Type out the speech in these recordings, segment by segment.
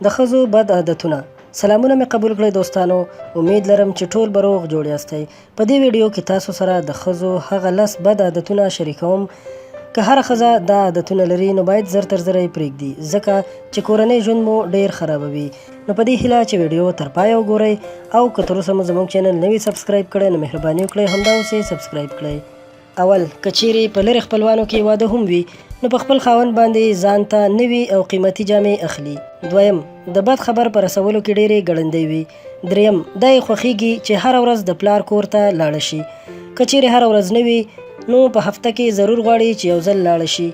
د ښځو بد عادتونه. سلامونه مې قبول کړئ دوستانو. امید لرم چې ټول به روغ جوړ یاستئ. په دې ویډیو کې تاسو سره د ښځو هغه 10 بد عادتونه شریکوم. که هره ښځه دا عادتونه لري نو باید زر تر زره یې پرېږدي، ځکه چې کورنۍ ژوند مو ډېر خرابوي. نو په دې هیله چې ویډیو تر پایه وګورئ، او که تر اوسه مو زموږ چینل نه وي سبسکرایب کړی نو مهرباني وکړئ همدا اوس یې سبسکرایب کړئ. اول، که چیرې په لرې خپلوانو کې واده هم وي نو په خپل خاوند باندې ځان ته نوي او قیمتي جامې اخلي. دویم، د بد خبر په رسولو کې ډېرې ګړندۍ وي. دریم، دا یې خوښیږي چې هره ورځ د پلار کور ته لاړه شي. که چیرې هره ورځ نه وي نو په هفته کې ضرور غواړي چې یو ځل لاړه شي.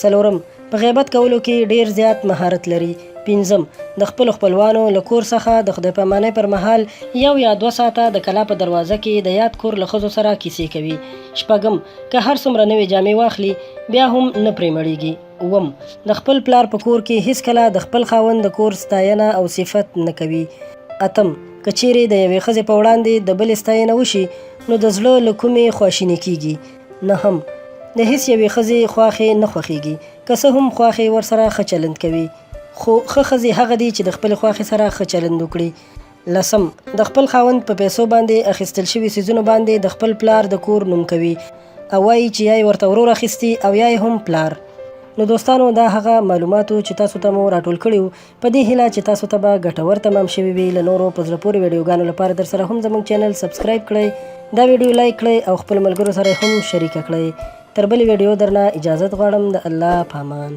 څلورم، په غیبت کولو کې ډېر زیات مهارت لري. پنځم، د خپلو خپلوانو له کور څخه د خدای پامانۍ پر مهال 1 یا 2 ساعته د کلا په دروازه کې د یاد کور له ښځو سره کیسې کوي. شپږم، که هر څومره نوې جامې واخلي بیا هم نه پرې مړېږي. اووم، د خپل پلار په کور کې هیڅکله د خپل خاوند د کور ستاینه او صفت نه کوي. اتم، که چیرې د یوې ښځې په وړاندې د بلې ستاینه وشي نو د زړه له کومې خواشیني کیږي. نهم، د هیڅ یوې ښځې خواښې نه خوښیږي، که څه هم خواښې ورسره ښه چلند کوي، خو ښه ښځې هغه دي چې د خپلې خواښې سره ښه چلند وکړي. لسم، د خپل خاوند په پیسو باندې اخیستل شوي څیزونو باندې د خپل پلار د کور نوم کوي او وایي چې یا یې ورته ورور اخیستي او یا یې هم پلار. نو دوستانو، دا هغه معلوماتو چې تاسو ته مو راټول کړي وو. په دې هیله چې تاسو ته به ګټور تمام شوي وي. له نورو په زړه پورې ویډیوګانو لپاره در سره هم زموږ چینل سبسکرایب کړئ، دا ویډیو لایک کړئ او خپل ملګرو سره هم شریکه کړئ. تر بلې ویډیو درنه اجازت غواړم. د الله په امان.